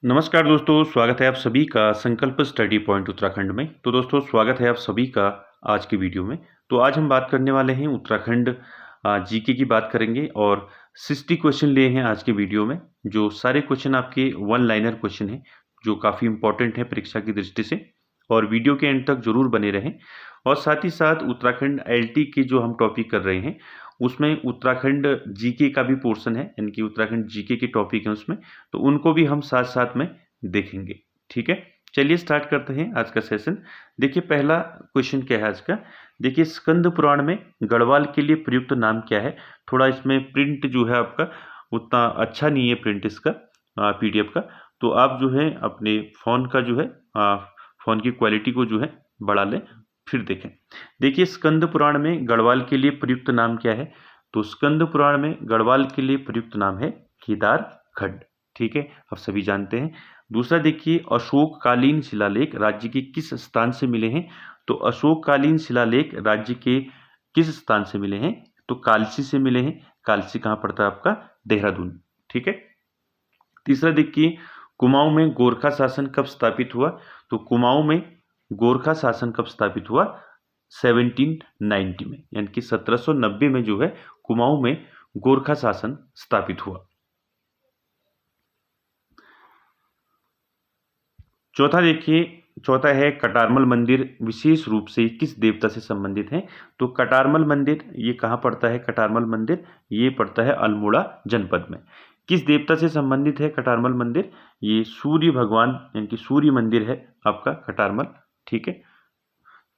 नमस्कार दोस्तों, स्वागत है आप सभी का संकल्प स्टडी पॉइंट उत्तराखंड में। तो दोस्तों स्वागत है आप सभी का आज की वीडियो में। तो आज हम बात करने वाले हैं उत्तराखंड जीके की बात करेंगे और 60 क्वेश्चन लिए हैं आज के वीडियो में। जो सारे क्वेश्चन आपके वन लाइनर क्वेश्चन हैं जो काफ़ी इंपॉर्टेंट है परीक्षा की दृष्टि से, और वीडियो के एंड तक जरूर बने रहें। और साथ ही साथ उत्तराखंड एलटी के जो हम टॉपिक कर रहे हैं उसमें उत्तराखंड जीके का भी पोर्शन है, यानी कि उत्तराखंड जीके के टॉपिक हैं उसमें, तो उनको भी हम साथ साथ में देखेंगे। ठीक है, चलिए स्टार्ट करते हैं आज का सेशन। देखिए पहला क्वेश्चन क्या है आज का। देखिए स्कंद पुराण में गढ़वाल के लिए प्रयुक्त नाम क्या है। थोड़ा इसमें प्रिंट जो है आपका उतना अच्छा नहीं है, प्रिंट इसका पीडीएफ का, तो आप जो है अपने फ़ोन का जो है फ़ोन की क्वालिटी को जो है बढ़ा लें, फिर देखें। देखिए स्कंद पुराण में गढ़वाल के लिए प्रयुक्त नाम क्या है। तो स्कंद पुराण में गढ़वाल के लिए प्रयुक्त नाम है केदार खड्ड। ठीक है, आप सभी जानते हैं। दूसरा देखिए अशोककालीन शिलालेख राज्य के किस स्थान से मिले हैं। तो अशोककालीन शिलालेख राज्य के किस स्थान से मिले हैं। तो कालसी से मिले हैं। कालसी कहाँ पड़ता है आपका, देहरादून। ठीक है। तीसरा देखिए कुमाऊं में गोरखा शासन कब स्थापित हुआ। तो कुमाऊं में गोरखा शासन कब स्थापित हुआ, 1790 में, यानी कि 1790 में जो है कुमाऊं में गोरखा शासन स्थापित हुआ। चौथा देखिए, चौथा है कटारमल मंदिर विशेष रूप से किस देवता से संबंधित है। तो कटारमल मंदिर ये कहाँ पड़ता है, कटारमल मंदिर ये पड़ता है अल्मोड़ा जनपद में। किस देवता से संबंधित है कटारमल मंदिर, ये सूर्य भगवान यानी कि सूर्य मंदिर है आपका कटारमल। ठीक है।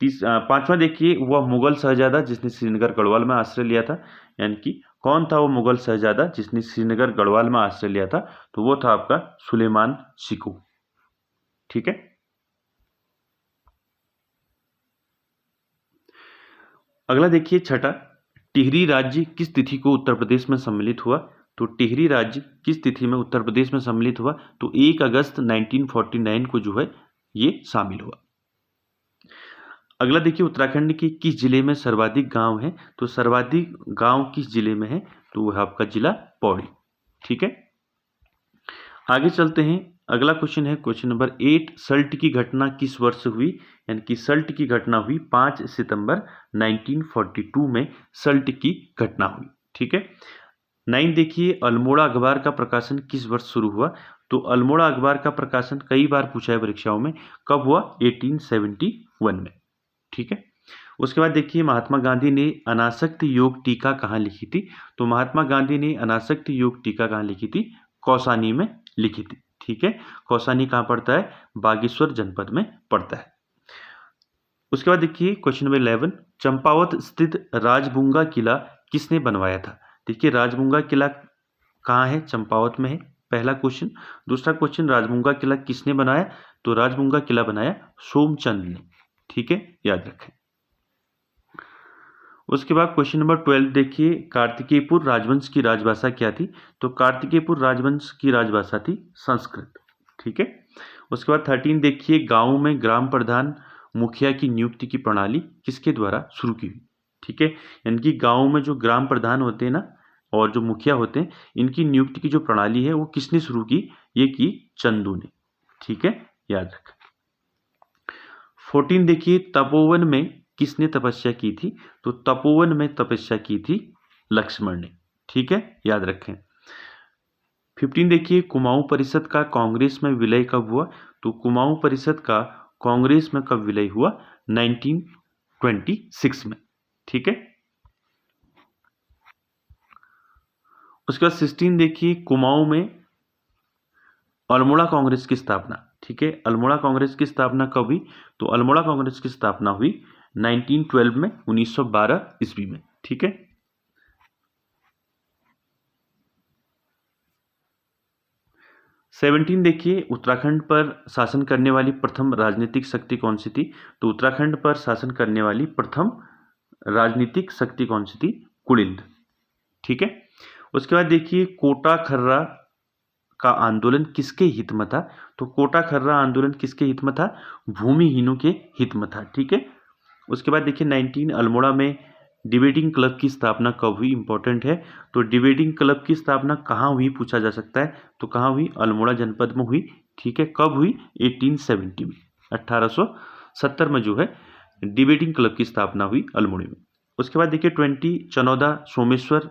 पांचवा देखिए वह मुगल शहजादा जिसने श्रीनगर गढ़वाल में आश्रय लिया था, यानी कि कौन था वो मुगल शहजादा जिसने श्रीनगर गढ़वाल में आश्रय लिया था। तो वो था आपका सुलेमान शिकू। ठीक है। अगला देखिए छठा, टिहरी राज्य किस तिथि को उत्तर प्रदेश में सम्मिलित हुआ। तो टिहरी राज्य किस तिथि में उत्तर प्रदेश में सम्मिलित हुआ। तो 1 अगस्त 1949 को जो है ये शामिल हुआ। अगला देखिए उत्तराखंड के किस जिले में सर्वाधिक गांव हैं। तो सर्वाधिक गांव किस जिले में है, तो वह आपका जिला पौड़ी। ठीक है, आगे चलते हैं। अगला क्वेश्चन है क्वेश्चन नंबर 8, सल्ट की घटना किस वर्ष हुई। यानी कि सल्ट की घटना हुई 5 सितंबर 1942 में सल्ट की घटना हुई। ठीक है। 9 देखिए अल्मोड़ा अखबार का प्रकाशन किस वर्ष शुरू हुआ। तो अल्मोड़ा अखबार का प्रकाशन कई बार पूछा है परीक्षाओं में, कब हुआ, 1871 में। ठीक है। उसके बाद देखिए महात्मा गांधी ने अनासक्त योग टीका कहाँ लिखी थी। तो महात्मा गांधी ने अनासक्त योग टीका कहाँ लिखी थी, कौसानी में लिखी थी। ठीक है, कौसानी कहाँ पड़ता है, बागेश्वर जनपद में पड़ता है। उसके बाद देखिए क्वेश्चन नंबर 11, चंपावत स्थित राजबुंगा किला किसने बनवाया था। देखिए राजबुंगा किला कहाँ है, चंपावत में है, पहला क्वेश्चन। दूसरा क्वेश्चन राजबुंगा किला किसने बनाया। तो राजबुंगा किला बनाया सोमचंद ने। ठीक है, याद रखें। उसके बाद क्वेश्चन नंबर 12 देखिए कार्तिकेयपुर राजवंश की राजभाषा क्या थी। तो कार्तिकेयपुर राजवंश की राजभाषा थी संस्कृत। ठीक है। उसके बाद 13 देखिए गांव में ग्राम प्रधान मुखिया की नियुक्ति की प्रणाली किसके द्वारा शुरू की हुई। ठीक है, यानी कि गांव में जो ग्राम प्रधान होते हैं ना और जो मुखिया होते हैं, इनकी नियुक्ति की जो प्रणाली है वो किसने शुरू की, ये की चंदू ने। ठीक है, याद रखें। 14 देखिए तपोवन में किसने तपस्या की थी। तो तपोवन में तपस्या की थी लक्ष्मण ने। ठीक है, याद रखें। 15 देखिए कुमाऊं परिषद का कांग्रेस में विलय कब हुआ। तो कुमाऊं परिषद का कांग्रेस में कब विलय हुआ, 1926 में। ठीक है। उसके बाद 16 देखिए कुमाऊं में अल्मोड़ा कांग्रेस की स्थापना। ठीक है, अल्मोड़ा कांग्रेस की स्थापना कब हुई। तो अल्मोड़ा कांग्रेस की स्थापना हुई 1912 में, 1912 ईस्वी में। ठीक है। 17 देखिए उत्तराखंड पर शासन करने वाली प्रथम राजनीतिक शक्ति कौन सी थी। तो उत्तराखंड पर शासन करने वाली प्रथम राजनीतिक शक्ति कौन सी थी, कुलिंद। ठीक है। उसके बाद देखिए कोटा खर्रा का आंदोलन किसके हित में था। तो कोटा खर्रा आंदोलन किसके हित में था, भूमिहीनों के हित में था। ठीक है। उसके बाद देखिए 19 अल्मोड़ा में डिबेटिंग क्लब की स्थापना कब हुई, इंपॉर्टेंट है। तो डिबेटिंग क्लब की स्थापना कहाँ हुई पूछा जा सकता है, तो कहाँ हुई, अल्मोड़ा जनपद में हुई। ठीक है, कब हुई, 1870 में, 1870 में जो है डिबेटिंग क्लब की स्थापना हुई अल्मोड़ा में। उसके बाद देखिए 20 चनौदा सोमेश्वर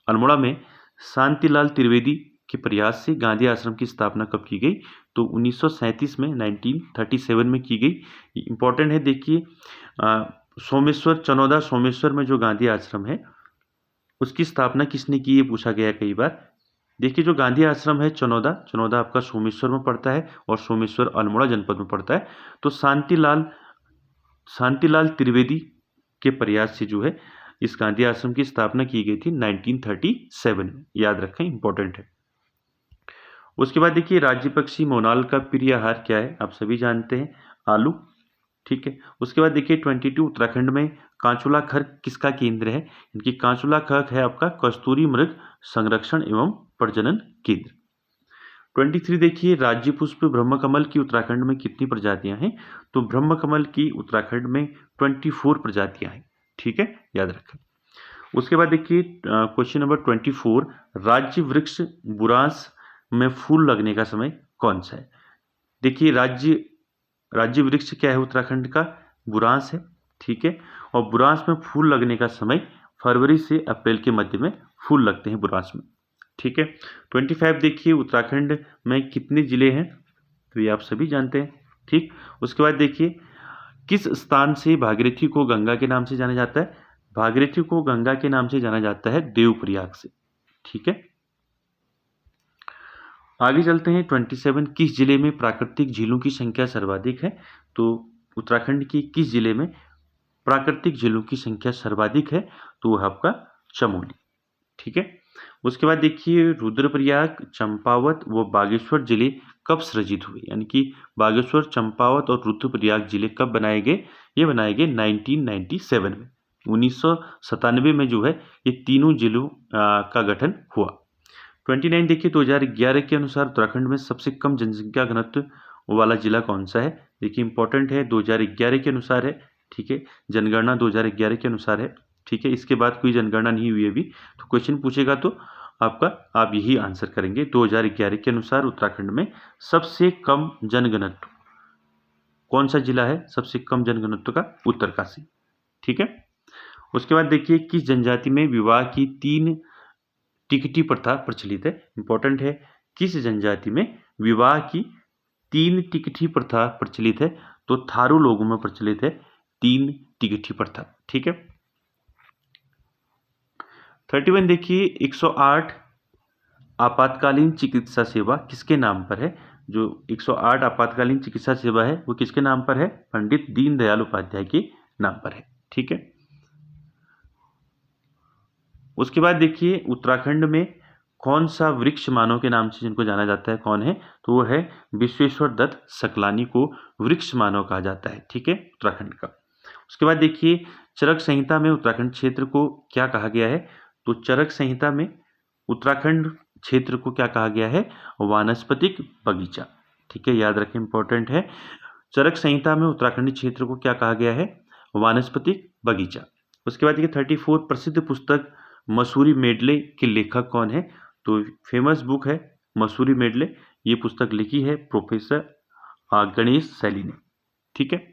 अल्मोड़ा में शांतिलाल त्रिवेदी के प्रयास से गांधी आश्रम की स्थापना कब की गई, तो 1937 में, 1937 में की गई। इंपॉर्टेंट है, देखिए सोमेश्वर, चनौदा सोमेश्वर में जो गांधी आश्रम है उसकी स्थापना किसने की, ये पूछा गया कई बार। देखिए जो गांधी आश्रम है चनौदा, चनौदा आपका सोमेश्वर में पड़ता है और सोमेश्वर अल्मोड़ा जनपद में पड़ता है। तो शांतिलाल त्रिवेदी के प्रयास से जो है इस गांधी आश्रम की स्थापना की गई थी 1937 में, याद रखें, इंपॉर्टेंट है। उसके बाद देखिए राज्य पक्षी मोनाल का प्रिय आहार क्या है, आप सभी जानते हैं, आलू। ठीक है, उसके बाद देखिए 22 उत्तराखंड में कांचुला खर्क किसका केंद्र है, इनकी कांचुला खर्क है आपका कस्तूरी मृग संरक्षण एवं प्रजनन केंद्र। 23 देखिए राज्य पुष्प ब्रह्मकमल की उत्तराखंड में कितनी प्रजातियां हैं, तो ब्रह्मकमल की उत्तराखंड में 24 प्रजातियां हैं। ठीक है, याद रखें। उसके बाद देखिए क्वेश्चन नंबर 24, राज्य वृक्ष बुरांस में फूल लगने का समय कौन सा है। देखिए राज्य वृक्ष क्या है उत्तराखंड का, बुरांस है। ठीक है, और बुरांस में फूल लगने का समय फरवरी से अप्रैल के मध्य में फूल लगते हैं बुरांस में। ठीक है, 25 देखिए उत्तराखंड में कितने जिले हैं, तो ये आप सभी जानते हैं। ठीक, उसके बाद देखिए किस स्थान से भागीरथी को गंगा के नाम से जाना जाता है, भागीरथी को गंगा के नाम से जाना जाता है देवप्रयाग से। ठीक है, आगे चलते हैं 27, किस जिले में प्राकृतिक झीलों की संख्या सर्वाधिक है, तो उत्तराखंड की किस जिले में प्राकृतिक झीलों की संख्या सर्वाधिक है, तो वह आपका चमोली। ठीक है, उसके बाद देखिए रुद्रप्रयाग, चंपावत व बागेश्वर जिले कब सृजित हुए, यानी कि बागेश्वर, चंपावत और रुद्रप्रयाग जिले कब बनाए गए, ये बनाए गए 1997 में, 1997 में जो है ये तीनों जिलों का गठन हुआ। 29 देखिए 2011 के अनुसार उत्तराखंड में सबसे कम जनसंख्या घनत्व वाला जिला कौन सा है, देखिए इंपॉर्टेंट है, 2011 के अनुसार है। ठीक है, जनगणना 2011 के अनुसार है। ठीक है, इसके बाद कोई जनगणना नहीं हुई अभी, तो क्वेश्चन पूछेगा तो आप यही आंसर करेंगे, 2011 के अनुसार उत्तराखंड में सबसे कम जनघनत्व कौन सा जिला है, सबसे कम जनघनत्व का उत्तरकाशी। ठीक है, उसके बाद देखिए किस जनजाति में विवाह की 3 टिकटी प्रथा प्रचलित है, इंपॉर्टेंट है, किस जनजाति में विवाह की 3 टिकटी प्रथा प्रचलित है, तो थारू लोगों में प्रचलित है 3 टिकटी प्रथा। ठीक है, 31 देखिए 108 आपातकालीन चिकित्सा सेवा किसके नाम पर है, जो 108 आपातकालीन चिकित्सा सेवा है वो किसके नाम पर है, पंडित दीनदयाल उपाध्याय के नाम पर है। ठीक है, उसके बाद देखिए उत्तराखंड में कौन सा वृक्ष मानव के नाम से जिनको जाना जाता है कौन है, तो वो है विश्वेश्वर दत्त सकलानी को वृक्ष मानव कहा जाता है। ठीक है, उत्तराखंड का। उसके बाद देखिए चरक संहिता में उत्तराखंड क्षेत्र को क्या कहा गया है, तो चरक संहिता में उत्तराखंड क्षेत्र को क्या कहा गया है, वानस्पतिक बगीचा। ठीक है, याद रखें, इंपॉर्टेंट है, चरक संहिता में उत्तराखंड क्षेत्र को क्या कहा गया है, वानस्पतिक बगीचा। उसके बाद देखिए 34 प्रसिद्ध पुस्तक मसूरी मेडले के लेखक कौन है, तो फेमस बुक है मसूरी मेडले, ये पुस्तक लिखी है प्रोफेसर गणेश सैली ने। ठीक है,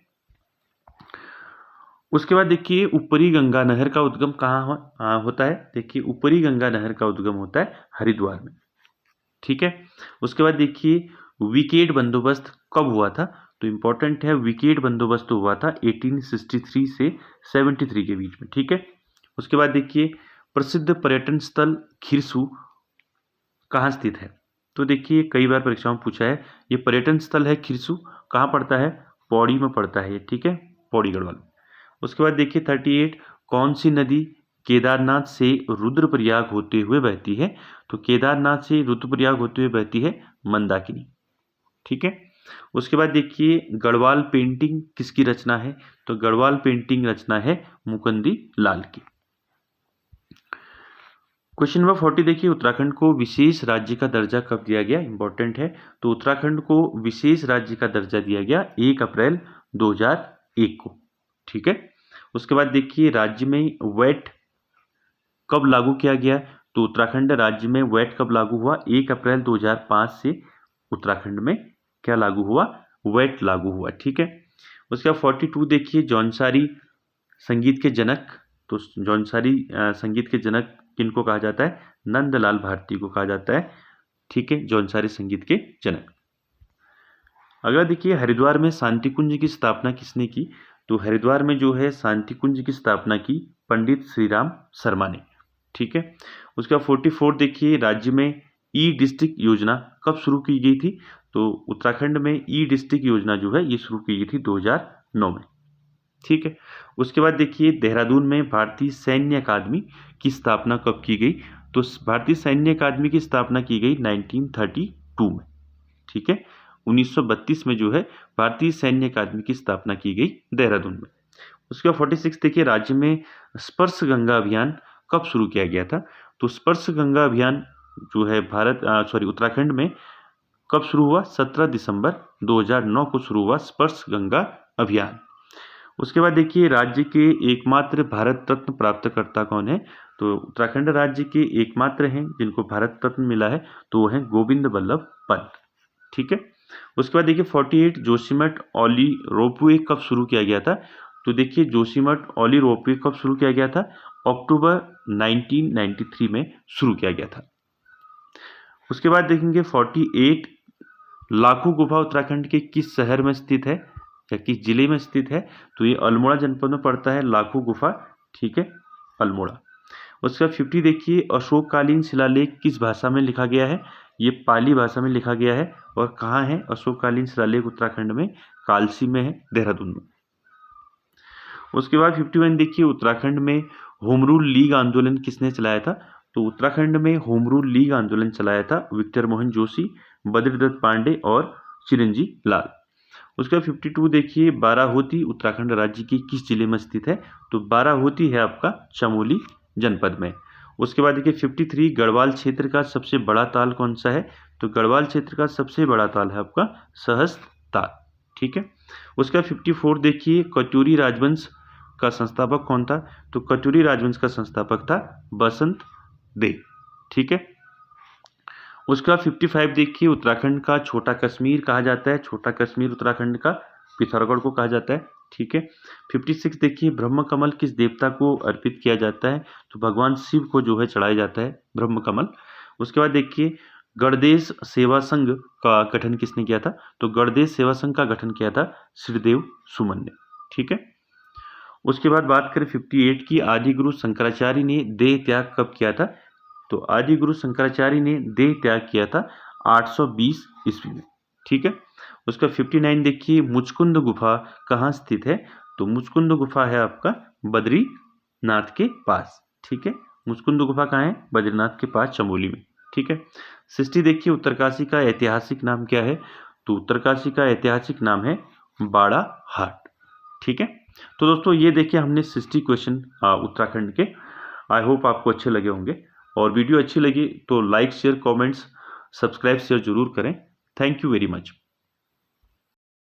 उसके बाद देखिए ऊपरी गंगा नहर का उद्गम कहाँ होता है, देखिए ऊपरी गंगा नहर का उद्गम होता है हरिद्वार में। ठीक है, उसके बाद देखिए विकेट बंदोबस्त कब हुआ था, तो इंपॉर्टेंट है, विकेट बंदोबस्त हुआ था 1863 से 73 के बीच में। ठीक है, उसके बाद देखिए प्रसिद्ध पर्यटन स्थल खिरसू कहाँ स्थित है, तो देखिए कई बार परीक्षाओं में पूछा है, ये पर्यटन स्थल है खिरसू, कहाँ पड़ता है, पौड़ी में पड़ता है ये। ठीक है, पौड़ी गढ़वाल। उसके बाद देखिए 38 कौन सी नदी केदारनाथ से रुद्रप्रयाग होते हुए बहती है, तो केदारनाथ से रुद्रप्रयाग होते हुए बहती है मंदाकिनी। ठीक है, उसके बाद देखिए गढ़वाल पेंटिंग किसकी रचना है, तो गढ़वाल पेंटिंग रचना है मुकुंदी लाल की। क्वेश्चन नंबर 40 देखिए उत्तराखंड को विशेष राज्य का दर्जा कब दिया गया, इंपॉर्टेंट है, तो उत्तराखंड को विशेष राज्य का दर्जा दिया गया 1 अप्रैल 2001 को। ठीक है, उसके बाद देखिए राज्य में वैट कब लागू किया गया, तो उत्तराखंड राज्य में वैट कब लागू हुआ, 1 अप्रैल 2005 से उत्तराखंड में क्या लागू हुआ, वैट लागू हुआ। ठीक है। उसके बाद 42 देखिए जौनसारी संगीत के जनक, तो जौनसारी संगीत के जनक किनको कहा जाता है, नंदलाल भारती को कहा जाता है। ठीक है, जौनसारी संगीत के जनक। अगला देखिए हरिद्वार में शांति कुंज की स्थापना किसने की, तो हरिद्वार में जो है शांति कुंज की स्थापना की पंडित श्रीराम शर्मा ने। ठीक है। उसका 44 देखिए राज्य में ई डिस्ट्रिक्ट योजना कब शुरू की गई थी, तो उत्तराखंड में ई डिस्ट्रिक्ट योजना जो है ये शुरू की गई थी 2009 में। ठीक है। उसके बाद देखिए देहरादून में भारतीय सैन्य अकादमी की स्थापना कब की गई, तो भारतीय सैन्य अकादमी की स्थापना की गई 1932 में। ठीक है, 1932 में जो है भारतीय सैन्य अकादमी की स्थापना की गई देहरादून में। उसके बाद 46 देखिए राज्य में स्पर्श गंगा अभियान कब शुरू किया गया था, तो स्पर्श गंगा अभियान जो है उत्तराखंड में कब शुरू हुआ, 17 दिसंबर 2009 को शुरू हुआ स्पर्श गंगा अभियान। उसके बाद देखिए राज्य के एकमात्र भारत रत्न प्राप्तकर्ता कौन है, तो उत्तराखंड राज्य के एकमात्र हैं जिनको भारत रत्न मिला है, तो वो हैं गोविंद वल्लभ पंत। ठीक है। उसके बाद देखिए 48 जोशीमठ औली रोपवे कब शुरू किया गया था, तो देखिए जोशीमठ औली रोपवे कब शुरू किया गया था, अक्टूबर 1993 में शुरू किया गया था। उसके बाद देखेंगे 48 लाखों गुफा उत्तराखंड के किस शहर में स्थित है या किस जिले में स्थित है, तो ये अल्मोड़ा जनपद में पड़ता है लाखों गुफा। ठीक है, अल्मोड़ा। उसका 50 देखिए अशोककालीन शिलालेख किस भाषा में लिखा गया है, ये पाली भाषा में लिखा गया है। और कहाँ है अशोककालीन शिलालेख, उत्तराखंड में कालसी में है, देहरादून में। उसके बाद 51 देखिए उत्तराखंड में होम रूल लीग आंदोलन किसने चलाया था, तो उत्तराखंड में होम रूल लीग आंदोलन चलाया था विक्टर मोहन जोशी, बद्रीदत्त पांडे और चिरंजीव लाल। उसका 52 देखिए बाराहोती उत्तराखंड राज्य की किस जिले में स्थित है, तो बाराहोती है आपका चमोली जनपद में। उसके बाद देखिए 53 गढ़वाल क्षेत्र का सबसे बड़ा ताल कौन सा है, तो गढ़वाल क्षेत्र का सबसे बड़ा ताल है आपका सहस्त्र ताल। ठीक है। उसका 54 देखिए कटोरी राजवंश का संस्थापक कौन था, तो कटोरी राजवंश का संस्थापक था बसंत देव। ठीक है। उसका 55 देखिए उत्तराखंड का छोटा कश्मीर कहा जाता है, छोटा कश्मीर उत्तराखंड का पिथौरागढ़ को कहा जाता है। ठीक है। 56 देखिए ब्रह्म कमल किस देवता को अर्पित किया जाता है, तो भगवान शिव को जो है चढ़ाया जाता है ब्रह्म कमल। उसके बाद देखिए गणदेश सेवा संघ का गठन किसने किया था, तो गणदेश सेवा संघ का गठन किया था श्रीदेव सुमन ने। ठीक है। उसके बाद बात करें 58 की आदि गुरु शंकराचार्य ने देह त्याग कब किया था, तो आदि गुरु शंकराचार्य ने देह त्याग किया था 820 ईस्वी में। ठीक है। उसका 59 देखिए मुचकुंद गुफा कहाँ स्थित है, तो मुचकुंद गुफा है आपका बद्रीनाथ के पास। ठीक है, मुचकुंद गुफा कहाँ है, बद्रीनाथ के पास चमोली में। ठीक है। 60 देखिए उत्तरकाशी का ऐतिहासिक नाम क्या है, तो उत्तरकाशी का ऐतिहासिक नाम है बाड़ा हाट। ठीक है। तो दोस्तों ये देखिए हमने 60 क्वेश्चन उत्तराखंड के, आई होप आपको अच्छे लगे होंगे। और वीडियो अच्छी लगी तो like share comments subscribe share जरूर करें। Thank you very much.